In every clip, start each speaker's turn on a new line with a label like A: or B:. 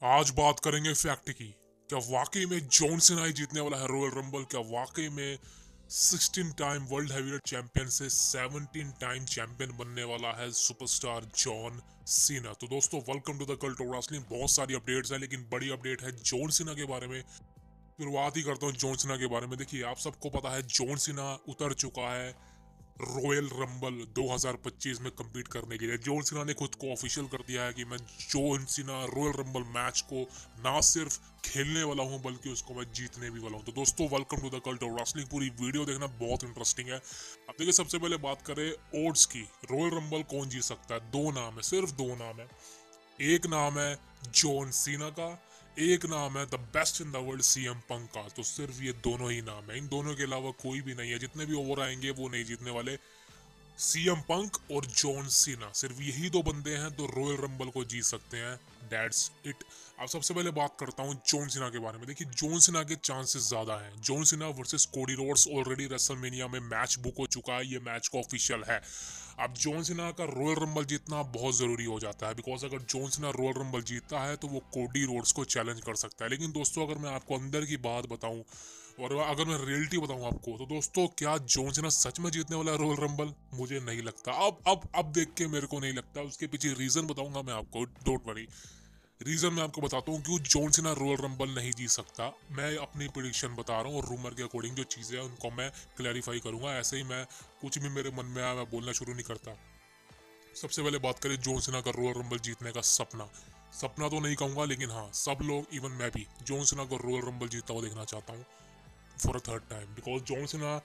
A: आज बात करेंगे फैक्ट की। क्या वाकई में जॉन सीना ही जीतने वाला है रॉयल रंबल? क्या वाकई में 16 टाइम वर्ल्ड हैवीवेट चैंपियन से 17 टाइम चैंपियन बनने वाला है सुपरस्टार जॉन सीना? तो दोस्तों, welcome to the cult of wrestling. बहुत सारी अपडेट्स हैं, लेकिन बड़ी अपडेट है जॉन सीना के बारे में। शुरुआत ही करता हूँ जॉन सीना के बारे में। देखिए, आप सबको पता है जॉन सीना उतर चुका है रॉयल रंबल 2025 में कम्पीट करने के लिए। जॉन सीना ने खुद को ऑफिशियल कर दिया है कि मैं John Cena royal rumble match को ना सिर्फ खेलने वाला हूं, बल्कि उसको मैं जीतने भी वाला हूं। तो दोस्तों, welcome to the cult of wrestling. पूरी वीडियो देखना बहुत इंटरेस्टिंग है। अब देखिए, सबसे पहले बात करें ओड्स की। रॉयल रंबल कौन जीत सकता है? दो नाम है, सिर्फ दो नाम है। एक नाम है जॉन सीना का, एक नाम है the best in the world CM Punk का। तो सिर्फ ये दोनों ही नाम है, इन दोनों के अलावा कोई भी नहीं है। जितने भी ओवर आएंगे वो नहीं जीतने वाले। सीएम पंक और जॉन सीना, सिर्फ यही दो बंदे हैं तो रॉयल रंबल को जीत सकते हैं। That's it. अब सबसे पहले बात करता हूँ जॉन सीना के बारे में। देखिए, जॉन सीना के चांसेस ज्यादा हैं। John Cena versus Cody Rhodes already WrestleMania में मैच बुक हो चुका है, ये मैच को ऑफिशियल है। अब जॉन सीना का रॉयल रंबल जीतना बहुत जरूरी हो जाता है, बिकॉज अगर जॉन सीना रॉयल रंबल जीतता है तो वो कोडी रोड्स को चैलेंज कर सकता है। लेकिन दोस्तों, अगर मैं आपको अंदर की बात बताऊं और अगर मैं रियलिटी बताऊं आपको, तो दोस्तों, क्या जॉन सीना सच में जीतने वाला है रॉयल रंबल? मुझे नहीं लगता। अब देख के मेरे को नहीं लगता। उसके पीछे रीजन बताऊंगा मैं आपको, डोंट वरी। रीजन मैं आपको बताता हूँ क्यों जॉन सीना रॉयल रंबल नहीं जीत सकता। मैं अपनी प्रिडिक्शन बता रहा हूँ और रूमर के अकॉर्डिंग जो चीजें हैं उनको मैं क्लैरिफाई करूंगा। ऐसे ही मैं कुछ भी मेरे मन में आया मैं बोलना शुरू नहीं करता। सबसे पहले बात करें जॉन सीना का रॉयल रंबल जीतने का सपना। सपना तो नहीं कहूंगा, लेकिन हाँ, सब लोग, इवन मैं भी, जॉन सीना को रॉयल रंबल जीतता हुआ देखना चाहता हूँ for a third time. Because John Cena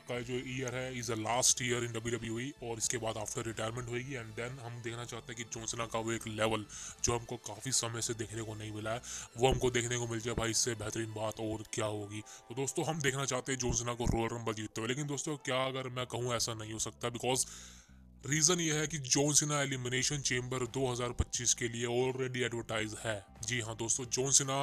A: का जो ईयर है is the last year in WWE, और इसके बाद आफ्टर रिटायरमेंट होगी। एंड देन हम देखना चाहते हैं कि जॉन सीना का वो एक लेवल जो हमको काफ़ी समय से देखने को नहीं मिला है, वो हमको देखने को मिल जाए। भाई, इससे बेहतरीन बात और क्या होगी? तो दोस्तों, हम देखना चाहते हैं जॉन सीना को रॉयल रंबल जीतते हुए। लेकिन दोस्तों, क्या अगर मैं कहूँ ऐसा नहीं हो सकता? बिकॉज रीजन ये है कि जॉन सीना एलिमिनेशन चेंबर 2025 के लिए ऑलरेडी एडवर्टाइज है। जी हाँ दोस्तों, जॉन सीना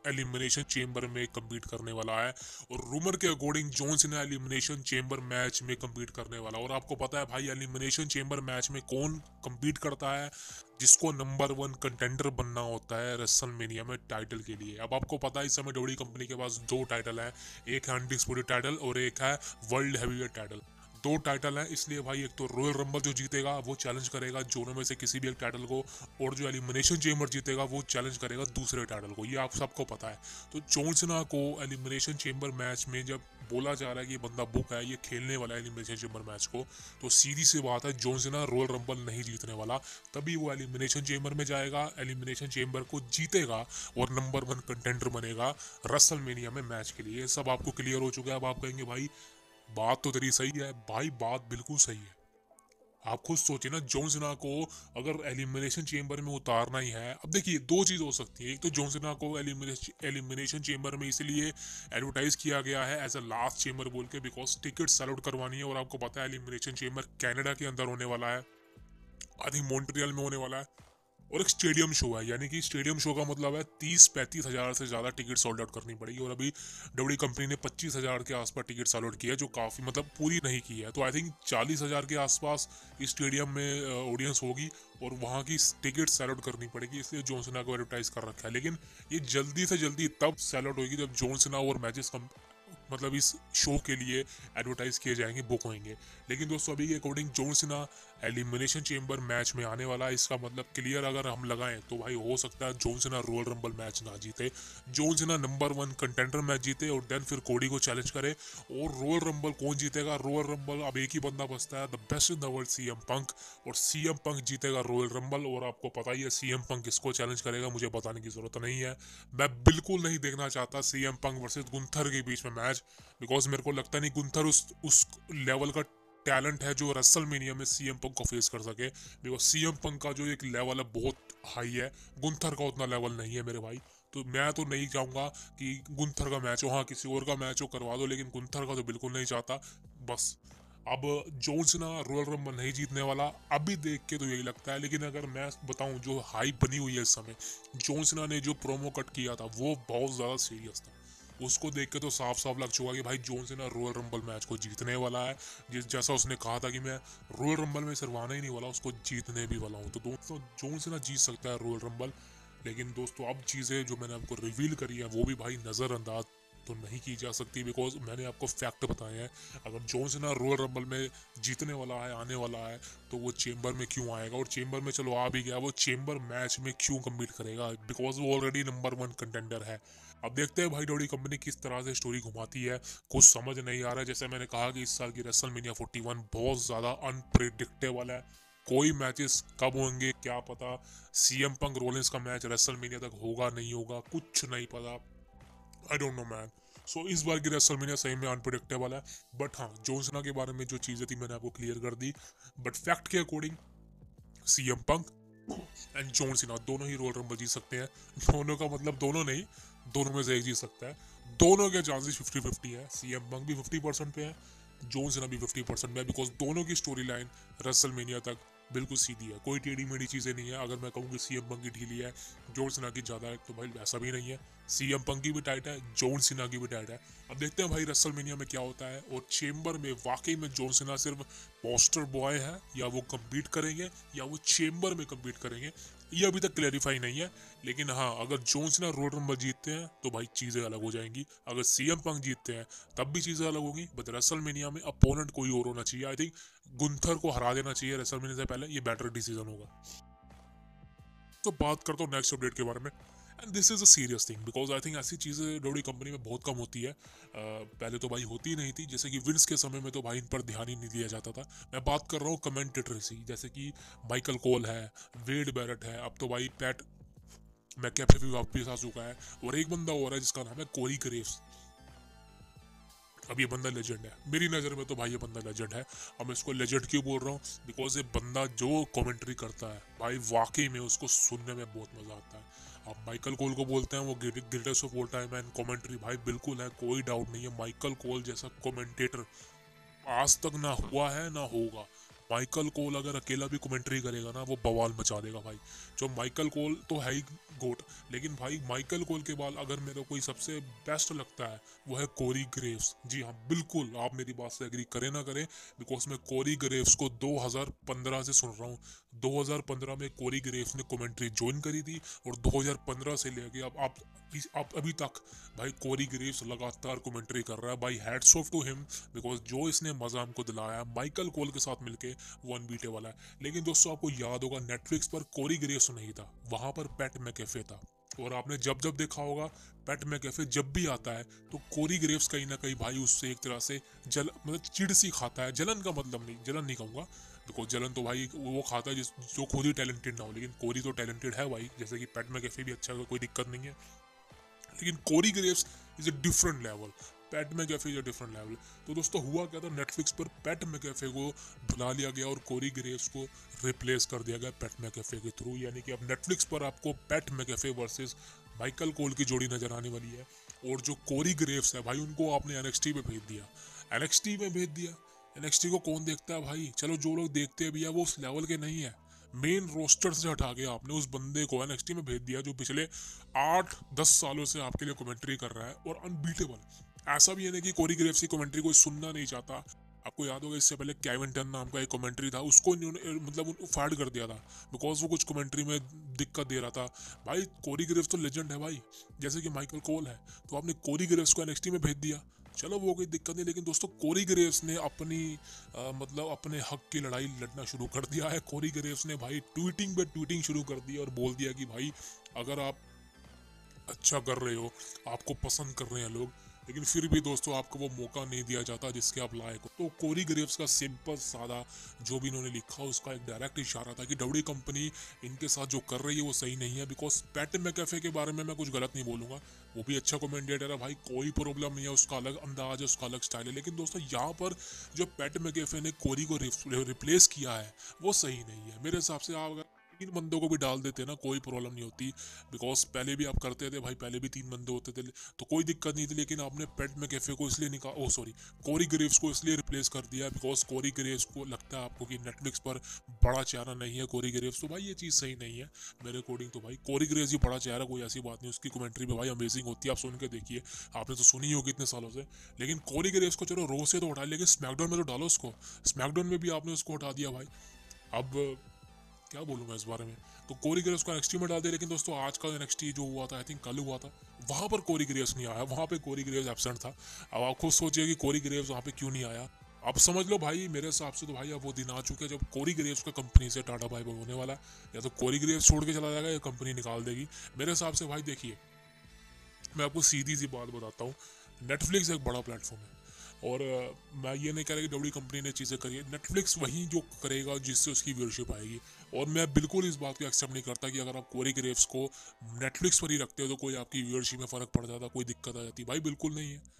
A: एलिमिनेशन चेंबर में कम्पीट करने वाला है, और रूमर के according John Cena elimination chamber match में कम्पीट करने वाला है। और आपको पता है भाई, एलिमिनेशन चेंबर मैच में कौन कम्पीट करता है? जिसको नंबर 1 कंटेंडर बनना होता है रेसलमेनिया में टाइटल के लिए। अब आपको पता है इस समय डब्ल्यूडब्ल्यूई कंपनी के पास दो टाइटल है, एक है अनडिस्प्यूटेड टाइटल और एक है वर्ल्ड हैवीवेट टाइटल। दो टाइटल हैं, इसलिए भाई एक तो रॉयल रंबल जो जीतेगा वो चैलेंज करेगा दोनों में से किसी भी एक टाइटल को, और जो एलिमिनेशन चेंबर जीतेगा वो चैलेंज करेगा दूसरे टाइटल को। ये आप सबको पता है। तो जॉन सीना को एलिमिनेशन चेंबर मैच में जब बोला जा रहा है कि ये बंदा बुक है, ये खेलने वाला है एलिमिनेशन चेंबर मैच को, तो सीधी सी बात है जॉन सीना रॉयल रंबल नहीं जीतने वाला। तभी वो एलिमिनेशन चेंबर में जाएगा, एलिमिनेशन चेंबर को जीतेगा और नंबर 1 कंटेंडर बनेगा रेसलमेनिया में मैच के लिए। सब आपको क्लियर हो चुका है। अब आप कहेंगे भाई, बात तो तेरी सही है। भाई, बात बिल्कुल सही है। आप खुद सोचिए ना, जॉन सीना को अगर एलिमिनेशन चेंबर में उतारना ही है। अब देखिए, दो चीज हो सकती है। एक तो जॉन सीना को एलिमिनेशन चेंबर में इसलिए एडवर्टाइज किया गया है एज अ लास्ट चेंबर बोल के, बिकॉज टिकट सेल आउट करवानी है। और आपको पता है एलिमिनेशन चेंबर कनाडा के अंदर होने वाला है, आई थिंक मॉन्ट्रियल में होने वाला है। और एक स्टेडियम शो है, यानी कि स्टेडियम शो का मतलब है 30-35 हजार से ज़्यादा टिकट सोल्ड आउट करनी पड़ेगी। और अभी डब्ल्यू कंपनी ने 25 हजार के आसपास टिकट सोल्ड आउट किया है, जो काफ़ी मतलब पूरी नहीं की है। तो आई थिंक 40 हजार के आसपास इस स्टेडियम में ऑडियंस होगी, और वहाँ की टिकट सेल आउट करनी पड़ेगी। इसलिए जॉन सीना को एडवर्टाइज कर रखा है। लेकिन ये जल्दी से जल्दी तब सेल आउट होगी जब जॉन सीना और मैचेस मतलब इस शो के लिए एडवर्टाइज किए जाएंगे, बुक होंगे। लेकिन दोस्तों, अभी के according John Cena elimination chamber match में आने वाला है। इसका मतलब क्लियर अगर हम लगाएं तो भाई हो सकता है John Cena royal rumble match ना जीते, John Cena number 1 contender match जीते और देन फिर कोडी को चैलेंज करे। और रॉयल रंबल कौन जीतेगा? रॉयल रंबल अब एक ही बंदा बचता है, the best in the world CM Punk. और सीएम पंक जीतेगा रॉयल रंबल। और आपको पता ही है सीएम पंक किसको चैलेंज करेगा, मुझे बताने की जरूरत नहीं है। मैं बिल्कुल नहीं देखना चाहता सीएम पंक वर्सेस गुंथर के बीच में मैच, बिकॉज मेरे को लगता नहीं गुंथर उस लेवल का टैलेंट है जो रेसलमेनिया में सीएम पंक को फेस कर सके। बिकॉज सीएम पंक का जो एक लेवल है बहुत हाई है, गुंथर का उतना लेवल नहीं है मेरे भाई। तो मैं तो नहीं चाहूंगा कि गुंथर का मैच हो, हाँ किसी और का मैच हो करवा दो, लेकिन गुंथर का तो बिल्कुल नहीं चाहता। बस, अब जॉन सीना रॉयल रंबल नहीं जीतने वाला, अभी देख के तो यही लगता है। लेकिन अगर मैं बताऊं, जो हाइप बनी हुई है इस समय, जॉन सीना ने जो प्रोमो कट किया था वो बहुत ज़्यादा सीरियस था। उसको देख के तो साफ साफ लग चुका कि भाई John Cena royal rumble match को जीतने वाला है। जैसा उसने कहा था कि मैं रॉयल रंबल में सिर्फ आना ही नहीं वाला, उसको जीतने भी वाला हूँ। तो दोस्तों, जॉन सीना जीत सकता है रॉयल रंबल। लेकिन दोस्तों अब चीज़ें जो मैंने आपको रिवील करी है वो भी भाई नज़रअंदाज तो नहीं की जा सकती, बिकॉज मैंने आपको फैक्ट बताए हैं। अगर जॉन सीना रॉयल रंबल में जीतने वाला है, आने वाला है, तो वो चेंबर में क्यों आएगा, और चेंबर में चलो आ भी गया, वो चेंबर मैच में क्यों कम्पीट करेगा, बिकॉज वो ऑलरेडी नंबर 1 कंटेंडर है। अब देखते हैं भाई डब्ल्यूडब्ल्यूई कंपनी किस तरह से स्टोरी घुमाती है, कुछ समझ नहीं आ रहा है। जैसे मैंने कहा कि इस साल की रेसलमेनिया 41 बहुत ज़्यादा अनप्रिडिक्टेबल है। कोई मैचेस कब होंगे क्या पता, सीएम पंक रोलिंस का मैच रेसलमेनिया तक होगा नहीं होगा कुछ नहीं पता, आई डोंट नो मैन। सो इस बार की रेसलमेनिया सही में अनप्रिडिक्टेबल है। बट हाँ, जॉन सीना के बारे में जो चीज़ें थी मैंने आपको क्लियर कर दी। बट फैक्ट के according CM Punk and John Cena दोनों ही रॉयल रंबल जीत सकते हैं। दोनों का मतलब दोनों नहीं, दोनों में से एक जीत सकता है। दोनों के चांसेस 50-50 है। सीएम पंक भी 50% पे है, जॉन सीना भी 50% में है, बिकॉज दोनों की स्टोरी लाइन रेसलमेनिया तक बिल्कुल सीधी है, कोई टेढ़ी मेढ़ी चीज़ें नहीं है। अगर मैं कहूँ कि सीएम पंक की ढीली है, जॉन सीना की ज़्यादा है, तो भाई ऐसा भी नहीं है। सीएम पंक की भी टाइट है, जॉन सीना की भी टाइट है। अब देखते हैं भाई रेसलमेनिया में क्या होता है, और चेंबर में वाकई में जॉन सीना सिर्फ पोस्टर बॉय है, या वो कम्पीट करेंगे, या वो चेंबर में कम्पीट करेंगे, ये अभी तक क्लैरिफाई नहीं है। लेकिन हाँ, अगर जॉन सीना रॉयल रंबल जीतते हैं तो भाई चीज़ें अलग हो जाएंगी। अगर सीएम पंक जीतते हैं तब भी चीज़ें अलग होंगी। बट रेसलमेनिया में अपोनेंट कोई और होना चाहिए। आई थिंक गुंथर को हरा देना चाहिए रेसलमेनिया से पहले, ये बेटर डिसीजन होगा। तो बात करता हूँ नेक्स्ट अपडेट के बारे में, and this is a serious thing, because I think ऐसी चीज़ें डब्ल्यूडब्ल्यूई कंपनी में बहुत कम होती है। पहले तो भाई होती नहीं थी, जैसे कि विंस के समय में तो भाई इन पर ध्यान ही नहीं दिया जाता था। मैं बात कर रहा हूँ कमेंटेटर से, जैसे कि माइकल कोल है, वेड बैरट है, अब तो भाई पैट मैकैफे भी वापस आ चुका है, और एक बंदा और है जिसका नाम है कोरी ग्रेव्स। अब ये बंदा लेजेंड है मेरी नज़र में, तो भाई ये बंदा लेजेंड है। अब मैं इसको लेजेंड क्यों बोल रहा हूँ, बिकॉज ये बंदा जो कमेंट्री करता है भाई वाकई में उसको सुनने में बहुत मज़ा आता है। आप माइकल कोल को बोलते हैं वो greatest of all time and commentary, भाई बिल्कुल है, कोई डाउट नहीं है। माइकल कोल जैसा कमेंटेटर आज तक ना हुआ है ना होगा। माइकल कोल अगर अकेला भी कमेंट्री करेगा ना, वो बवाल मचा देगा भाई। जो माइकल कोल तो है ही गोट, लेकिन भाई माइकल कोल के बाद अगर मेरे को कोई सबसे बेस्ट लगता है वो है कोरी ग्रेव्स। जी हाँ बिल्कुल, आप मेरी बात से एग्री करें ना करें, बिकॉज मैं कोरी ग्रेव्स को 2015 से सुन रहा हूँ। 2015 में कोरी ग्रेव्स ने कमेंट्री ज्वाइन करी थी, और 2015 से लेके अब अभी तक भाई कोरी ग्रेव्स लगातार कमेंट्री कर रहा है। भाई hats off to him, because जो इसने मजा हमको दिलाया माइकल कोल के साथ मिलके, वो अनबीटेबल है। लेकिन दोस्तों आपको याद होगा नेटफ्लिक्स पर कोरी ग्रेव्स नहीं था, वहां पर पैट मैकेफे था। और आपने जब जब देखा होगा पैट मैकेफे जब भी आता है तो कोरी ग्रेव्स कहीं ना कहीं भाई उससे एक तरह से मतलब चिड़ सी खाता है। जलन का मतलब नहीं, जलन नहीं कहूँगा, बिकॉज जलन तो भाई वो खाता है जो खुद ही टैलेंटेड ना हो, लेकिन कोरी तो टैलेंटेड है भाई, जैसे कि पैट मैकेफे भी अच्छा है, कोई दिक्कत नहीं है। लेकिन Corey Graves is a different level, Pat McAfee is a different level. तो दोस्तों हुआ क्या था, नेटफ्लिक्स पर पैट मैकेफे को बुला लिया गया और कोरी ग्रेव्स को रिप्लेस कर दिया गया पैट मैकेफे के थ्रू, यानी कि अब नेटफ्लिक्स पर आपको PAT McAfee versus Michael Cole की जोड़ी नजर आने वाली है। और जो कोरी ग्रेव्स है भाई उनको आपने एनएक्सटी में भेज दिया, एनएक्सटी में भेज दिया। एनएक्सटी को कौन देखता है भाई, चलो जो लोग देखते भी है वो उस लेवल के नहीं है। मेन रोस्टर से हटा के आपने उस बंदे को एनएक्सटी में भेज दिया जो पिछले 8-10 सालों से आपके लिए कमेंट्री कर रहा है, और अनबीटेबल। ऐसा भी है ना कि कोरी ग्रेव्स की कमेंट्री कोई सुनना नहीं चाहता। आपको याद होगा इससे पहले केविन टन नाम का एक कमेंट्री था, उसको इन्होंने मतलब फाड़ कर दिया था, बिकॉज वो कुछ कमेंट्री में दिक्कत दे रहा था। भाई कोरी ग्रेव्स तो लेजेंड है भाई, जैसे कि माइकल कोल है, तो आपने कोरी ग्रेव्स को एनएक्सटी में भेज दिया, चलो वो कोई दिक्कत नहीं। लेकिन दोस्तों कोरी ग्रेव्स ने अपनी मतलब अपने हक की लड़ाई लड़ना शुरू कर दिया है। कोरी ग्रेव्स ने भाई ट्वीटिंग पे ट्वीटिंग शुरू कर दी और बोल दिया कि भाई अगर आप अच्छा कर रहे हो, आपको पसंद कर रहे हैं लोग, लेकिन फिर भी दोस्तों आपको वो मौका नहीं दिया जाता जिसके आप लायक हो। तो कोरी ग्रेव्स का सिंपल सादा जो भी इन्होंने लिखा उसका एक डायरेक्ट इशारा था कि डब्ल्यूडब्ल्यूई कंपनी इनके साथ जो कर रही है वो सही नहीं है। बिकॉज पैट मैकेफे के बारे में मैं कुछ गलत नहीं बोलूंगा, वो भी अच्छा कमेंटेटर है भाई, कोई प्रॉब्लम नहीं है, उसका अलग अंदाज है, उसका अलग स्टाइल है। लेकिन दोस्तों यहाँ पर जो पैट मैकेफे ने कोरी को रिप्लेस किया है वो सही नहीं है मेरे हिसाब से। आप अगर 3 बंदों को भी डाल देते ना कोई प्रॉब्लम नहीं होती, बिकॉज पहले भी आप करते थे भाई, पहले भी 3 बंदे होते थे तो कोई दिक्कत नहीं थी। लेकिन आपने पैट मैकेफे को इसलिए कोरी ग्रेव्स को इसलिए रिप्लेस कर दिया बिकॉज कोरी ग्रेव्स को लगता है आपको कि नेटफ्लिक्स पर बड़ा चेहरा नहीं है कोरी ग्रेव्स, तो भाई ये चीज़ सही नहीं है मेरे अकॉर्डिंग। तो भाई कोरी ग्रेव्स ही बड़ा चेहरा, कोई ऐसी बात नहीं, उसकी कमेंट्री भी भाई अमेजिंग होती है, आप सुन के देखिए, आपने तो सुनी होगी इतने सालों से। लेकिन कोरी ग्रेव्स को चलो रो से तो हटा, लेकिन स्मैकडाउन में तो डालो उसको, स्मैकडाउन में भी आपने उसको हटा दिया भाई। अब क्या बोलूँ मैं इस बारे में, तो कोरी ग्रेव्स को NXT में डाल दिया। लेकिन दोस्तों आज का NXT जो हुआ था, आई थिंक कल हुआ था, वहाँ पर कोरी ग्रेव्स नहीं आया, वहाँ पे कोरी ग्रेव्स एब्सेंट था। अब आप खुद सोचिए कि कोरी ग्रेव्स वहाँ पे क्यों नहीं आया। अब समझ लो भाई, मेरे हिसाब से तो भाई अब वो दिन आ चुके हैं जब कोरी ग्रेव्स का कंपनी से टाटा बाय बाय होने वाला है। या तो कोरी ग्रेव्स छोड़ के चला जाएगा या कंपनी निकाल देगी मेरे हिसाब से। भाई देखिए, मैं आपको सीधी सी बात बताता हूँ, नेटफ्लिक्स एक बड़ा प्लेटफॉर्म है और मैं ये नहीं कह रहा कि डब्ल्यू कंपनी ने चीज़ें करी है। नेटफ्लिक्स वही जो करेगा जिससे उसकी व्यूअरशिप आएगी। और मैं बिल्कुल इस बात को एक्सेप्ट नहीं करता कि अगर आप कोरी ग्रेव्स को नेटफ्लिक्स पर ही रखते हो तो कोई आपकी व्यूअरशिप में फ़र्क पड़ जाता, कोई दिक्कत आ जाती। भाई बिल्कुल नहीं है।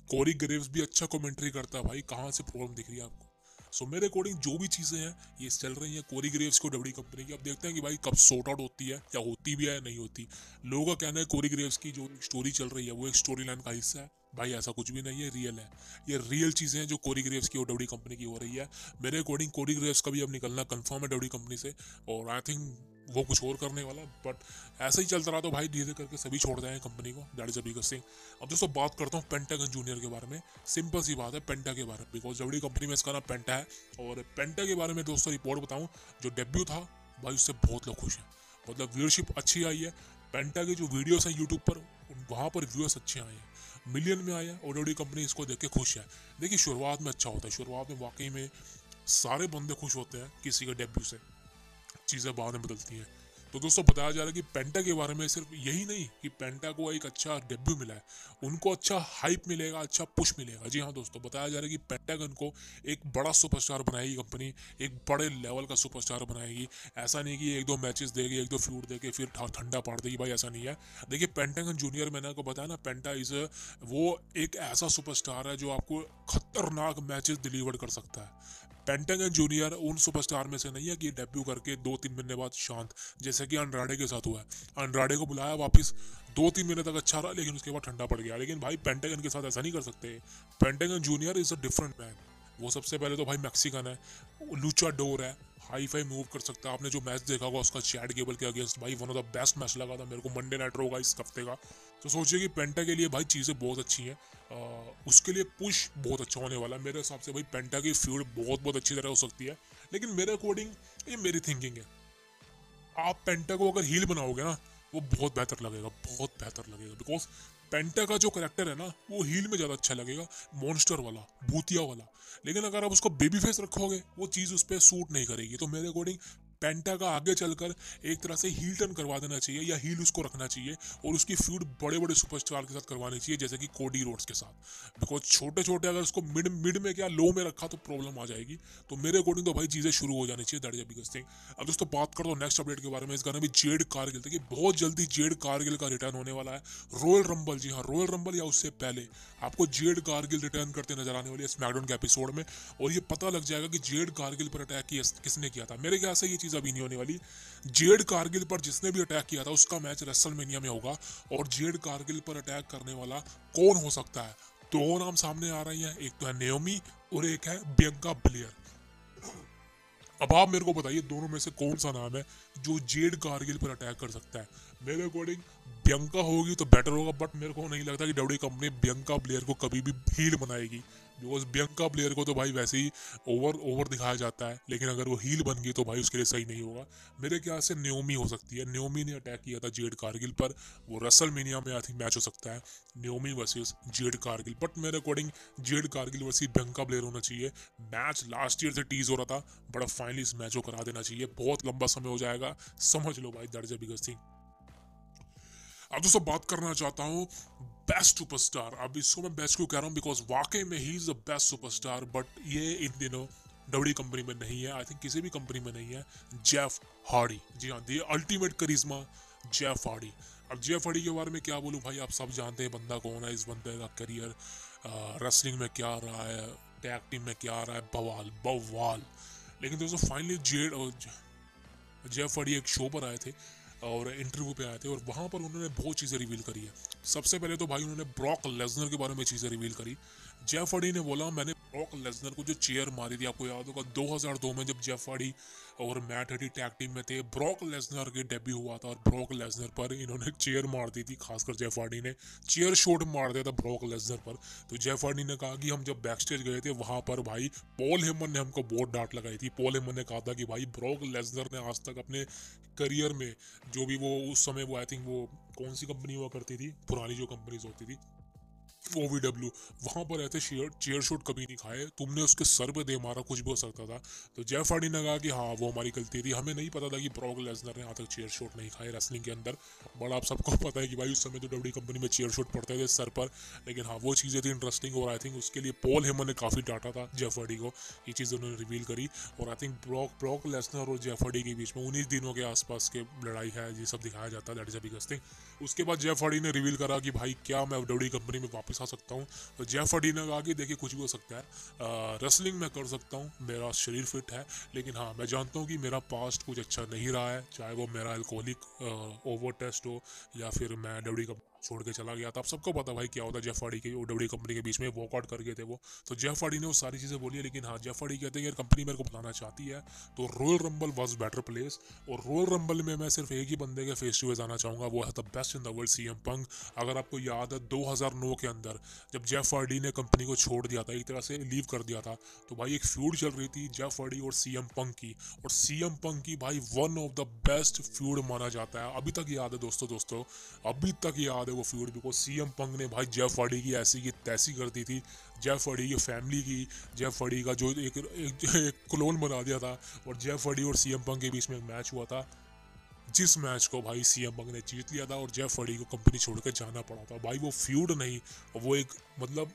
A: कोरी ग्रेव्स भी अच्छा कमेंट्री करता है भाई, कहाँ से प्रॉब्लम दिख रही है आपको। सो मेरे अकॉर्डिंग जो भी चीज़ें हैं ये चल रही हैं कोरी ग्रेव्स को डब्ल्यू कंपनी की। अब देखते हैं कि भाई कब सॉर्ट आउट होती है, या होती भी है या नहीं होती। लोगों का कहना है कोरी ग्रेव्स की जो स्टोरी चल रही है वो एक स्टोरी लाइन का हिस्सा है। भाई ऐसा कुछ भी नहीं है, रियल है। ये रियल चीज़ें हैं जो कोरी ग्रेव्स की और डब्ल्यू कंपनी की हो रही है। मेरे अकॉर्डिंग कोरी ग्रेव्स का भी अब निकलना कंफर्म है डब्ल्यू कंपनी से, और आई थिंक वो कुछ और करने वाला। बट ऐसा ही चलता रहा तो भाई धीरे करके सभी छोड़ जाएंगे कंपनी को। That is a biggest thing. अब दोस्तों बात करता हूँ पेंटागन जूनियर के बारे में। सिंपल सी बात है, पेंटा के बारे में, बिकॉज डब्ल्यू कंपनी में इसका नाम पेंटा है। और पेंटा के बारे में दोस्तों रिपोर्ट बताऊँ, जो डेब्यू था भाई उससे बहुत लोग खुश हैं। मतलब व्यूअरशिप अच्छी आई है। पेंटा के जो वीडियोस हैं यूट्यूब पर, वहाँ पर व्यूअर्स अच्छे आए हैं, मिलियन में आए हैं, और डब्ल्यू कंपनी इसको देख के खुश है। देखिए शुरुआत में अच्छा होता है, शुरुआत में वाकई में सारे बंदे खुश होते हैं किसी के डेब्यू से, चीज़ें बाद में बदलती हैं। तो दोस्तों बताया जा रहा है कि पेंटा के बारे में सिर्फ यही नहीं कि पेंटा को एक अच्छा डेब्यू मिला है, उनको अच्छा हाइप मिलेगा, अच्छा पुश मिलेगा। जी हाँ दोस्तों, बताया जा रहा है कि पेंटागन को एक बड़ा सुपरस्टार बनाएगी कंपनी, एक बड़े लेवल का सुपरस्टार बनाएगी। ऐसा नहीं कि एक दो मैचेस देगी, एक दो फ्यूड देके फिर ठंडा पाड़ देगी, भाई ऐसा नहीं है। देखिए पेंटागन जूनियर, मैंने आपको बताया ना, पेंटा इज वो एक ऐसा सुपरस्टार है जो आपको खतरनाक मैचेस डिलीवर कर सकता है। पेंटागन जूनियर उन सुपरस्टार में से नहीं है कि डेब्यू करके 2-3 महीने बाद शांत, जैसे कि अनराडे के साथ हुआ है। अनराडे को बुलाया वापस, 2-3 महीने तक अच्छा रहा, लेकिन उसके बाद ठंडा पड़ गया। लेकिन भाई पेंटागन के साथ ऐसा नहीं कर सकते। Pentagon junior is a different man. वो सबसे पहले तो भाई मैक्सिकन है, लूचा डोर है, हाई फाई मूव कर सकता है। आपने जो मैच देखा होगा उसका चैट गेबल के अगेंस्ट, भाई one of the best match लगा था मेरे को, मंडे नाइट रॉ का इस हफ्ते का। तो सोचिए कि पेंटा के लिए भाई चीज़ें बहुत अच्छी हैं, उसके लिए पुश बहुत अच्छा होने वाला है। मेरे हिसाब से भाई पेंटा की फ्यूड बहुत बहुत अच्छी तरह हो सकती है। लेकिन मेरे अकॉर्डिंग, ये मेरी थिंकिंग है, आप पेंटा को अगर हील बनाओगे ना, वो बहुत बेहतर लगेगा, बहुत बेहतर लगेगा। बिकॉज पेंटा का जो करेक्टर है ना, वो हील में ज़्यादा अच्छा लगेगा, मॉन्स्टर वाला, भूतिया वाला। लेकिन अगर आप उसको बेबी फेस रखोगे, वो चीज़ उस पर सूट नहीं करेगी। तो मेरे अकॉर्डिंग पेंटा का आगे चलकर एक तरह से हील टर्न करवा देना चाहिए, या हील उसको रखना चाहिए, और उसकी फ्यूड बड़े बड़े सुपरस्टार के साथ करवानी चाहिए, जैसे कि कोडी रोड्स के साथ। बिकॉज छोटे छोटे अगर उसको मिड मिड में क्या लो में रखा तो प्रॉब्लम आ जाएगी। तो मेरे अकॉर्डिंग तो भाई चीज़ें शुरू हो जानी चाहिए, that is the biggest thing. अब दोस्तों बात करता हूँ नेक्स्ट अपडेट के बारे में। इस गाने में जेड कारगिल, देखिए बहुत जल्दी जेड कारगिल का रिटर्न होने वाला है। रॉयल रंबल, जी हाँ रॉयल रंबल या उससे पहले आपको जेड कारगिल रिटर्न करते नजर आने वाली है स्मैकडाउन के एपिसोड में। और ये पता लग जाएगा कि जेड कारगिल पर अटैक किसने किया था। मेरे ख्याल से ये चीज़ अभी नहीं होने वाली। जेड कारगिल पर जिसने भी अटैक किया था उसका मैच रेसलमेनिया में होगा। और जेड कारगिल पर अटैक करने वाला कौन हो सकता है? दो नाम सामने आ रही हैं, एक तो है नेओमी और एक है बियंका ब्लेयर। अब आप मेरे को बताइए दोनों में से कौन सा नाम है जो जेड कारगिल पर अटैक कर सकता है? मेरे अकॉर्डिंग बियंका होगी तो बेटर होगा, बट मेरे को नहीं लगता कि डब्ल्यू कंपनी बियंका ब्लेयर को कभी भी हील बनाएगी। बिकॉज बियंका ब्लेयर को तो भाई वैसे ही ओवर दिखाया जाता है, लेकिन अगर वो हील बन गई तो भाई उसके लिए सही नहीं होगा। मेरे ख्याल से न्योमी हो सकती है। न्योमी ने अटैक किया था जेड कारगिल पर, वो रेसलमेनिया में आई थिंक मैच हो सकता है, न्योमी वर्सेस जेड कारगिल। बट मेरे according Jade Cargill versus Bianca Blair होना चाहिए। मैच लास्ट ईयर से टीज हो रहा था, बड़ा फाइनली इस मैच को करा देना चाहिए। बहुत लंबा समय हो जाएगा, समझ लो भाई, that is the biggest thing. अब दोस्तों बात करना चाहता हूँ बेस्ट सुपरस्टार। अब इसको मैं बेस्ट क्यों कह रहा हूँ, बिकॉज वाकई में he is the best superstar, but ये इन दिनों डब्ल्यू कंपनी में नहीं है, आई थिंक किसी भी कंपनी में नहीं है। जेफ हार्डी, जी हाँ, the ultimate charisma Jeff Hardy. अब जेफ हार्डी के बारे में क्या बोलूँ भाई, आप सब जानते हैं बंदा कौन है। इस बंदे का करियर रेसलिंग में क्या रहा है, टैग टीम में क्या रहा है, बवाल बवाल। लेकिन दोस्तों फाइनली जेफ हार्डी एक शो पर आए थे और इंटरव्यू पे आए थे, और वहाँ पर उन्होंने बहुत चीज़ें रिवील करी है। सबसे पहले तो भाई उन्होंने ब्रॉक लेसनर के बारे में चीज़ें रिवील करी। जेफ हार्डी ने बोला मैंने ब्रॉक लेसनर को जो चेयर मारी थी, आपको याद होगा 2002 में जब जेफ हार्डी और मैट हार्डी टैग टीम में थे, ब्रॉक लेसनर के डेब्यू हुआ था और ब्रॉक लेसनर पर इन्होंने चेयर मार दी थी, खासकर जेफ हार्डी ने चेयर शॉट मार दिया था ब्रॉक लेसनर पर। तो जेफ हार्डी ने कहा कि हम जब बैक स्टेज गए थे वहां पर भाई पॉल हेमन ने हमको बहुत डांट लगाई थी। पॉल हेमन ने कहा था कि भाई ब्रॉक लेसनर ने आज तक अपने करियर में जो भी वो उस समय वो आई थिंक वो कौन सी कंपनी हुआ करती थी, पुरानी जो कंपनीज होती थी OVW, वहां पर ऐसे चेयर शॉट कभी नहीं खाए, तुमने उसके सर पे दे मारा कुछ भी हो सकता था। तो जेफ हार्डी ने कहा कि हाँ वो हमारी गलती थी, हमें नहीं पता था कि ब्रॉक लेसनर ने यहाँ तक चेयर शॉट नहीं खाए रेसलिंग के अंदर। बट आप सबको पता है कि भाई उस समय तो डब्ल्यू कंपनी में चेयर शॉट पड़ते थे सर पर, लेकिन हाँ वो चीज़ें थी इंटरेस्टिंग। और आई थिंक उसके लिए पॉल हेमन ने काफ़ी डांटा था जेफ हार्डी को, ये चीज़ उन्होंने रिवील करी। और आई थिंक ब्रॉक लेसनर और जेफ हार्डी के बीच में 19 दिनों के आसपास के लड़ाई है, ये सब दिखाया जाता है, that is a biggest thing. उसके बाद जेफ हार्डी ने रिवील करा कि भाई क्या मैं डब्ल्यू कंपनी में वापस आ सकता हूँ। तो जेफ हार्डी ने कहा कि देखिए कुछ भी हो सकता है, रेसलिंग मैं कर सकता हूँ, मेरा शरीर फिट है, लेकिन हाँ मैं जानता हूँ कि मेरा पास्ट कुछ अच्छा नहीं रहा है, चाहे वो मेरा अल्कोहलिक ओवर टेस्ट हो या फिर मैं डब्ल्यू छोड़ के चला गया था। आप सबको पता भाई क्या होता है जेफ हार्डी के और डब्ल्यू कंपनी के बीच में वॉकआउट कर गए थे वो। तो जेफ हार्डी ने वो सारी चीज़ें बोली है, लेकिन हाँ जेफ हार्डी कहते हैं यार कंपनी मेरे को बुलाना चाहती है तो royal rumble was better place, और रॉयल रंबल में मैं सिर्फ एक ही बंदे के फेस टू फेस आना चाहूँगा, वो है the best in the world CM पंक। अगर आपको याद है 2009 के अंदर जब जेफ हार्डी ने कंपनी को छोड़ दिया था, एक तरह से लीव कर दिया था, तो भाई एक फ्यूड चल रही थी जेफ हार्डी और CM पंक की, और CM पंक की भाई one of the best feud माना जाता है, अभी तक याद है दोस्तों अभी तक याद है वो फ्यूड, बिकॉज CM पंक ने भाई जेफ हार्डी की ऐसी की तैसी कर दी थी, जेफ हार्डी की फैमिली की, जेफ हार्डी का जो एक क्लोन बना दिया था। और जेफ हार्डी और CM पंक के बीच में एक मैच हुआ था, जिस मैच को भाई CM पंक ने जीत लिया था और जेफ हार्डी को कंपनी छोड़ के जाना पड़ा था। भाई वो फ्यूड नहीं, वो एक मतलब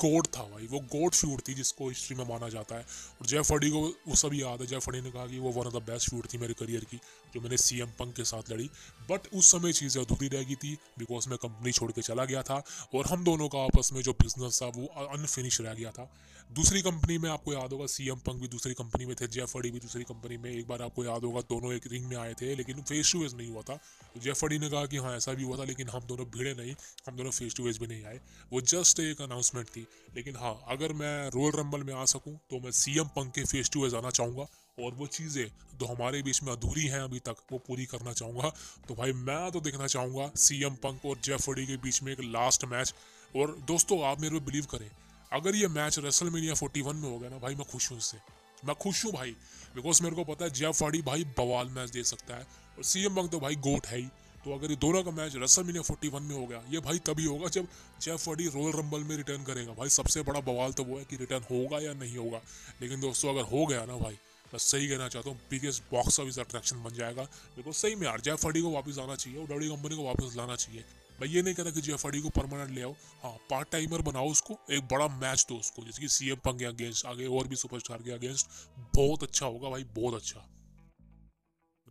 A: गोड था भाई, वो गोड फ्यूड थी जिसको हिस्ट्री में माना जाता है। और जेफ हार्डी को वो सब याद है, जेफ हार्डी ने कहा कि वो one of the best feud थी मेरे करियर की जो मैंने CM पंक के साथ लड़ी। बट उस समय चीज़ें अधूरी रह गई थी बिकॉज मैं कंपनी छोड़ के चला गया था और हम दोनों का आपस में जो बिजनेस था वो अनफिनिश रह गया था। दूसरी कंपनी में आपको याद होगा CM पंक भी दूसरी कंपनी में थे, जेफ हार्डी भी दूसरी कंपनी में, एक बार आपको याद होगा दोनों एक रिंग में आए थे लेकिन फेस टू फेस नहीं हुआ था। तो जेफ हार्डी ने कहा कि हाँ ऐसा भी हुआ था, लेकिन हम दोनों भिड़े नहीं, हम दोनों फेस टू फेस भी नहीं आए, वो जस्ट एक अनाउंसमेंट थी। लेकिन हाँ अगर मैं रॉयल रंबल में आ सकूं तो मैं CM पंक के फेस टू फेस आना चाहूँगा और वो चीज़ें जो हमारे बीच में अधूरी हैं अभी तक वो पूरी करना चाहूँगा। तो भाई मैं तो देखना चाहूँगा CM पंक और जेफ हार्डी के बीच में एक लास्ट मैच। और दोस्तों आप मेरे को बिलीव करें, अगर ये मैच रेसलमेनिया 41 में हो गया ना भाई, मैं खुश हूँ इससे, मैं खुश हूँ भाई, बिकॉज मेरे को पता है जेफ हार्डी भाई बवाल मैच दे सकता है और CM पंक तो भाई गोट है ही। तो अगर ये दोनों का मैच रेसलमेनिया 41 में हो गया, ये भाई तभी होगा जब जेफ हार्डी रॉयल रंबल में रिटर्न करेगा। भाई सबसे बड़ा बवाल तो वो है कि रिटर्न होगा या नहीं होगा, लेकिन दोस्तों अगर हो गया ना भाई, मैं सही कहना चाहता हूँ बिगेस्ट बॉक्स ऑफिस अट्रैक्शन बन जाएगा। बिकॉज सही में यार जेफ हार्डी को वापस आना चाहिए और डब्ल्यू कंपनी को वापस लाना चाहिए। मैं ये नहीं कहता कि जेफ हार्डी को परमानेंट ले आओ, हाँ पार्ट टाइमर बनाओ उसको, एक बड़ा मैच दो उसको, जैसे कि CM पंक के अगेंस्ट, आगे और भी सुपरस्टार के अगेंस्ट, बहुत अच्छा होगा भाई, बहुत अच्छा।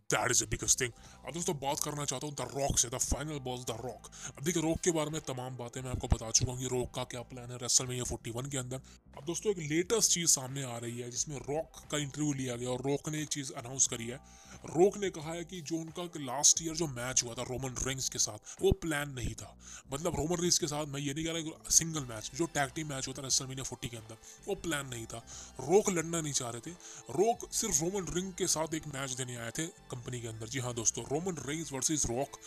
A: That is the biggest thing. अब दोस्तों बात करना चाहता हूँ द रॉक से, the final boss the rock. अब देखिए रॉक के बारे में तमाम बातें मैं आपको बता चुका हूँ कि रॉक का क्या प्लान है रेसलमेनिया 41 के अंदर। अब दोस्तों एक लेटेस्ट चीज सामने आ रही है जिसमें रॉक का इंटरव्यू लिया गया और रॉक ने एक चीज अनाउंस करी है। रॉक ने कहा है कि जो उनका लास्ट ईयर जो मैच हुआ था रोमन रेंग्स के साथ वो प्लान नहीं था। मतलब रोमन रेंग्स के साथ मैं ये नहीं कह रहा सिंगल मैच, जो टैग टीम मैच होता है रेसलमेनिया 40 के अंदर, वो प्लान नहीं था। रॉक लड़ना नहीं चाह रहे थे, रॉक सिर्फ रोमन रिंग के साथ एक मैच देने आए थे कंपनी के अंदर। जी हाँ दोस्तों, Roman Reigns versus rock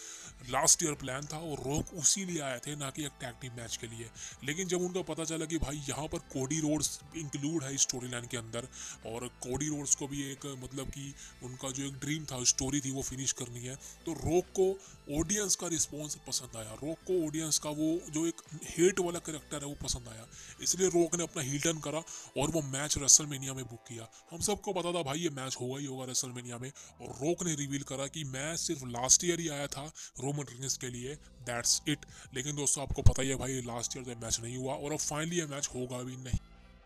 A: last year plan था और रॉक उसी लिए आए थे, ना कि एक टैग टीम मैच के लिए। लेकिन जब उनको पता चला कि भाई यहाँ पर कोडी रोड्स इंक्लूड है स्टोरी लाइन के अंदर और कोडी रोड्स को भी एक मतलब कि उनका जो एक ड्रीम था, स्टोरी थी, वो फिनिश करनी है, तो रॉक को ऑडियंस का रिस्पॉन्स पसंद आया। रॉक को ऑडियंस का वो जो एक हेट वाला कैरेक्टर है वो पसंद आया, इसलिए रॉक ने अपना हील टर्न करा और वो मैच रेसलमेनिया में बुक किया। हम सबको पता था भाई ये मैच होगा ही होगा रेसलमेनिया में, और रॉक ने रिवील करा कि मैं सिर्फ लास्ट ईयर ही आया था रोमन रेंस के लिए, दैट्स इट। लेकिन दोस्तों आपको पता ही है भाई लास्ट ईयर तो मैच नहीं हुआ और अब फाइनली ये मैच होगा भी नहीं।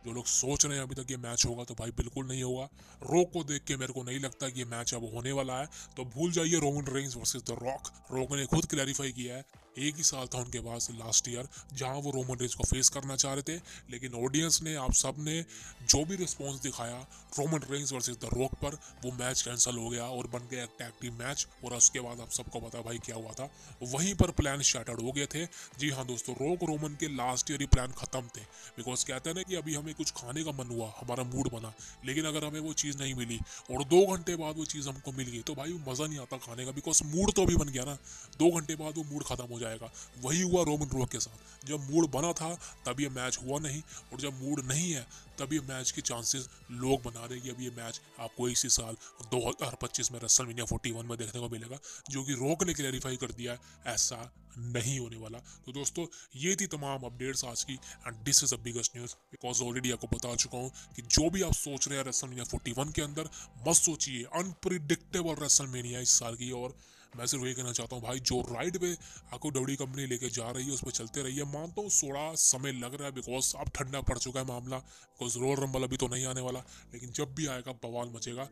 A: जो लोग सोच रहे हैं अभी तक ये मैच होगा, तो भाई बिल्कुल नहीं होगा। रॉक को देख के मेरे को नहीं लगता कि ये मैच अब होने वाला है, तो भूल जाइए Roman Reigns versus the rock. Rock ने खुद क्लैरिफाई किया है, एक ही साल था उनके पास लास्ट ईयर जहां वो रोमन रेंस को फेस करना चाह रहे थे, लेकिन ऑडियंस ने, आप सब ने जो भी रिस्पॉन्स दिखाया Roman Reigns versus the rock पर, वो मैच कैंसिल हो गया और बन गया एक टैग टीम मैच। और उसके बाद आप सबको पता भाई क्या हुआ था, वहीं पर प्लान शैटर्ड हो गए थे। जी हाँ दोस्तों, रॉक रोमन के लास्ट ईयर ही प्लान खत्म थे, बिकॉज कहते हैं ना कि अभी हमें हमें कुछ खाने का मन हुआ, हमारा मूड बना, लेकिन अगर हमें वो चीज़ नहीं मिली और 2 घंटे बाद वो चीज़ हमको मिल गई तो भाई मज़ा नहीं आता खाने का, बिकॉज मूड तो अभी बन गया ना। 2 घंटे बाद वो मूड खत्म हो जाएगा। वही हुआ रोमन रोक के साथ, जब मूड बना था तब ये मैच हुआ नहीं, और जब मूड नहीं है तब ये मैच के चांसेस लोग बना रहे हैं कि अब ये मैच आपको इसी साल 2025 में रेसलमेनिया 41 में देखने को मिलेगा, जो कि रॉक ने क्लैरिफाई कर दिया है ऐसा नहीं होने वाला। तो दोस्तों ये थी तमाम अपडेट्स आज की, and this is the biggest news, because already आपको बता चुका हूँ कि जो भी आप सोच रहे हैं रेसलमेनिया 41 के अंदर, मत सोचिए। अनप्रिडिक्टेबल रेसलमेनिया इस साल की, और मैं सिर्फ वही कहना चाहता हूँ भाई, जो राइड पे आपको डब्ल्यू कंपनी लेके जा रही है उस पर चलते रहिए। मानता हूँ थोड़ा समय लग रहा है, बिकॉज अब ठंडा पड़ चुका है मामला, बिकॉज रॉयल रंबल अभी तो नहीं आने वाला, लेकिन जब भी आएगा बवाल मचेगा।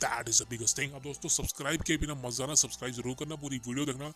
A: That is the biggest thing. अब दोस्तों सब्सक्राइब किए बिना मत जाना, सब्सक्राइब जरूर करना, पूरी वीडियो देखना,